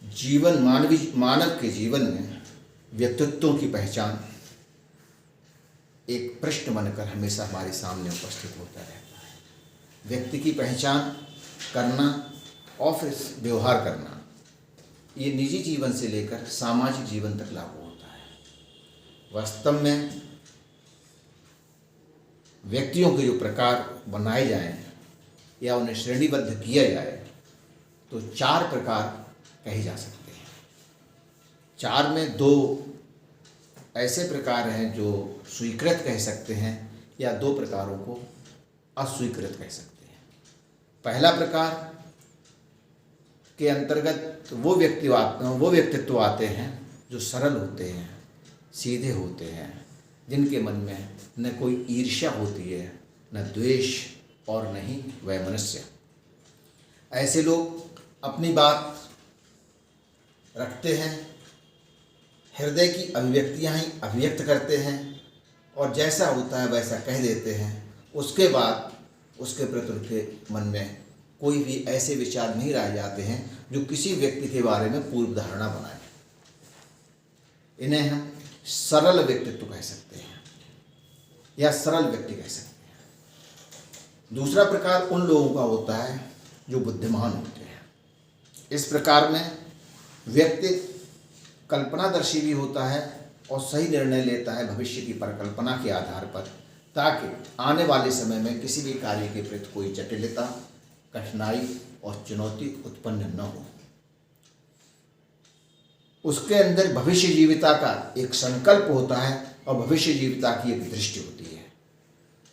मानव के जीवन में व्यक्तित्वों की पहचान एक प्रश्न बनकर हमेशा हमारे सामने उपस्थित होता रहता है। व्यक्ति की पहचान करना और फिर व्यवहार करना, ये निजी जीवन से लेकर सामाजिक जीवन तक लागू होता है। वास्तव में व्यक्तियों के जो प्रकार बनाए जाएं या उन्हें श्रेणीबद्ध किया जाए तो 4 प्रकार कहे जा सकते हैं। 4 में 2 ऐसे प्रकार हैं जो स्वीकृत कह सकते हैं या 2 प्रकारों को अस्वीकृत कह सकते हैं। पहला प्रकार के अंतर्गत वो व्यक्तित्व आते हैं जो सरल होते हैं, सीधे होते हैं, जिनके मन में न कोई ईर्ष्या होती है, न द्वेष और न ही वैमनस्य। ऐसे लोग अपनी बात रखते हैं, हृदय की अभिव्यक्तियाँ ही अभिव्यक्त करते हैं और जैसा होता है वैसा कह देते हैं। उसके बाद उसके प्रति उनके मन में कोई भी ऐसे विचार नहीं रह जाते हैं जो किसी व्यक्ति के बारे में पूर्व धारणा बनाए। इन्हें हम सरल व्यक्तित्व कह सकते हैं या सरल व्यक्ति कह सकते हैं। दूसरा प्रकार उन लोगों का होता है जो बुद्धिमान होते हैं। इस प्रकार में व्यक्ति कल्पनादर्शी भी होता है और सही निर्णय लेता है भविष्य की परिकल्पना के आधार पर, ताकि आने वाले समय में किसी भी कार्य के प्रति कोई जटिलता, कठिनाई और चुनौती उत्पन्न न हो। उसके अंदर भविष्य जीविता का एक संकल्प होता है और भविष्य जीविता की एक दृष्टि होती है।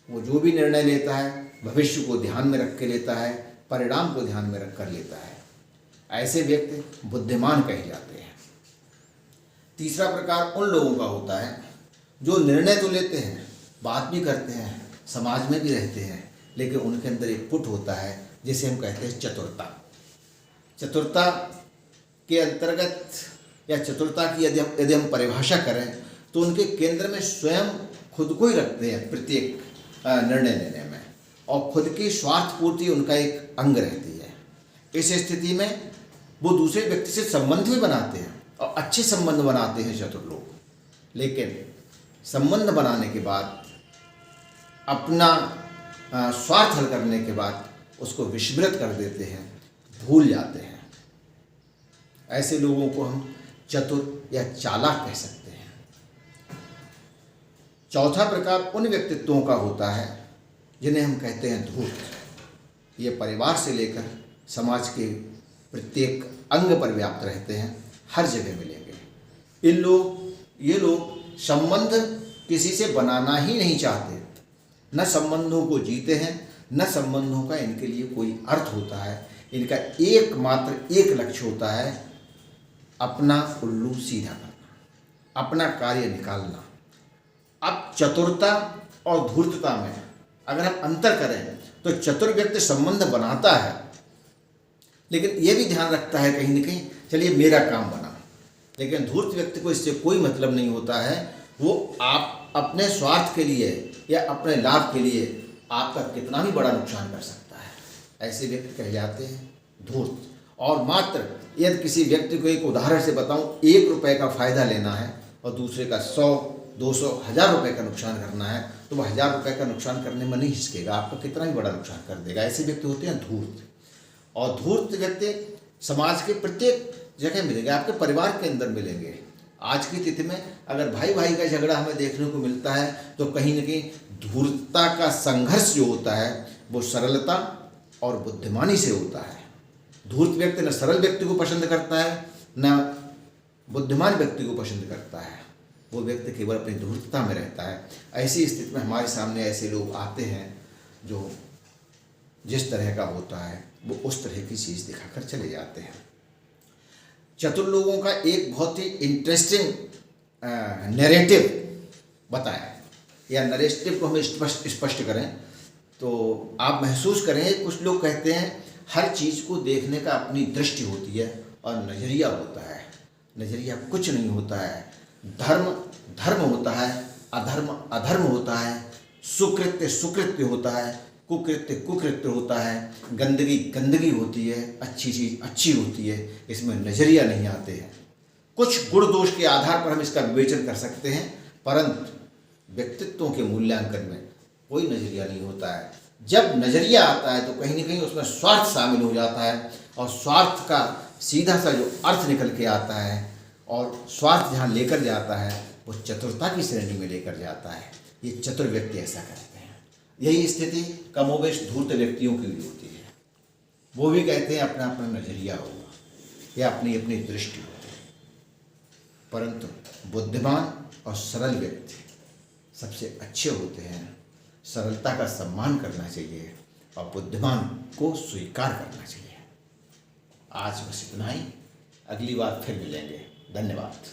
वो जो भी निर्णय लेता है भविष्य को ध्यान में रख के लेता है, परिणाम को ध्यान में रख कर लेता है। ऐसे व्यक्ति बुद्धिमान कहे जाते हैं। तीसरा प्रकार उन लोगों का होता है जो निर्णय तो लेते हैं, बात भी करते हैं, समाज में भी रहते हैं, लेकिन उनके अंदर एक पुट होता है जिसे हम कहते हैं चतुरता। चतुरता के अंतर्गत या चतुरता की यदि हम परिभाषा करें तो उनके केंद्र में स्वयं खुद को ही रखते हैं प्रत्येक निर्णय लेने में, और खुद की स्वार्थ पूर्ति उनका एक अंग रहती है। इस स्थिति में वो दूसरे व्यक्ति से संबंध भी बनाते हैं और अच्छे संबंध बनाते हैं चतुर लोग, लेकिन संबंध बनाने के बाद अपना स्वार्थ हल करने के बाद उसको विस्मृत कर देते हैं, भूल जाते हैं। ऐसे लोगों को हम चतुर या चालाक कह सकते हैं। चौथा प्रकार उन व्यक्तित्वों का होता है जिन्हें हम कहते हैं धूर्त। ये परिवार से लेकर समाज के प्रत्येक अंग पर व्याप्त रहते हैं, हर जगह मिलेंगे। ये लोग संबंध किसी से बनाना ही नहीं चाहते, न संबंधों को जीते हैं, न संबंधों का इनके लिए कोई अर्थ होता है। इनका एकमात्र एक लक्ष्य होता है अपना उल्लू सीधा करना, अपना कार्य निकालना। अब चतुरता और धूर्तता में अगर हम अंतर करें तो चतुर व्यक्ति संबंध बनाता है, लेकिन यह भी ध्यान रखता है कहीं न कहीं चलिए मेरा काम बना। लेकिन धूर्त व्यक्ति को इससे कोई मतलब नहीं होता है। वो आप अपने स्वार्थ के लिए या अपने लाभ के लिए आपका कितना भी बड़ा नुकसान कर सकता है। ऐसे व्यक्ति कहे जाते हैं धूर्त। और मात्र यदि किसी व्यक्ति को एक उदाहरण से बताऊं, 1 रुपये का फ़ायदा लेना है और दूसरे का 100, 200, 1000 रुपये का नुकसान करना है, तो वह 1000 रुपये का नुकसान करने में नहीं हिचकेगा, आपका कितना भी बड़ा नुकसान कर देगा। ऐसे व्यक्ति होते हैं धूर्त। और धूर्त व्यक्ति समाज के प्रत्येक जगह मिलेंगे, आपके परिवार के अंदर मिलेंगे। आज की तिथि में अगर भाई भाई का झगड़ा हमें देखने को मिलता है तो कहीं न कहीं धूर्तता का संघर्ष जो होता है वो सरलता और बुद्धिमानी से होता है। धूर्त व्यक्ति न सरल व्यक्ति को पसंद करता है, न बुद्धिमान व्यक्ति को पसंद करता है। वो व्यक्ति केवल अपनी धूर्तता में रहता है। ऐसी स्थिति में हमारे सामने ऐसे लोग आते हैं जो जिस तरह का होता है वो उस तरह की चीज़ दिखाकर चले जाते हैं। चतुर लोगों का एक बहुत ही इंटरेस्टिंग नैरेटिव बताया, या नैरेटिव को हम स्पष्ट करें तो आप महसूस करें, कुछ लोग कहते हैं हर चीज़ को देखने का अपनी दृष्टि होती है और नज़रिया होता है। नज़रिया कुछ नहीं होता है। धर्म धर्म होता है, अधर्म अधर्म होता है, सुकृत्य सुकृत्य होता है। कुकृत्य कुकृत्य होता है, गंदगी गंदगी होती है, अच्छी चीज़ अच्छी होती है, इसमें नज़रिया नहीं आते हैं। कुछ गुण दोष के आधार पर हम इसका विवेचन कर सकते हैं, परंतु व्यक्तित्वों के मूल्यांकन में कोई नज़रिया नहीं होता है। जब नज़रिया आता है तो कहीं न कहीं उसमें स्वार्थ शामिल हो जाता है, और स्वार्थ का सीधा सा जो अर्थ निकल के आता है और स्वार्थ जहाँ लेकर जाता है वो चतुरता की श्रेणी में लेकर जाता है। ये चतुर व्यक्ति ऐसा करते हैं। यही स्थिति कमोबेश धूर्त व्यक्तियों की भी होती है। वो भी कहते हैं अपना अपना नज़रिया होगा या अपनी अपनी दृष्टि होती है, परंतु बुद्धिमान और सरल व्यक्ति सबसे अच्छे होते हैं। सरलता का सम्मान करना चाहिए और बुद्धिमान को स्वीकार करना चाहिए। आज बस इतना ही, अगली बार फिर मिलेंगे। धन्यवाद।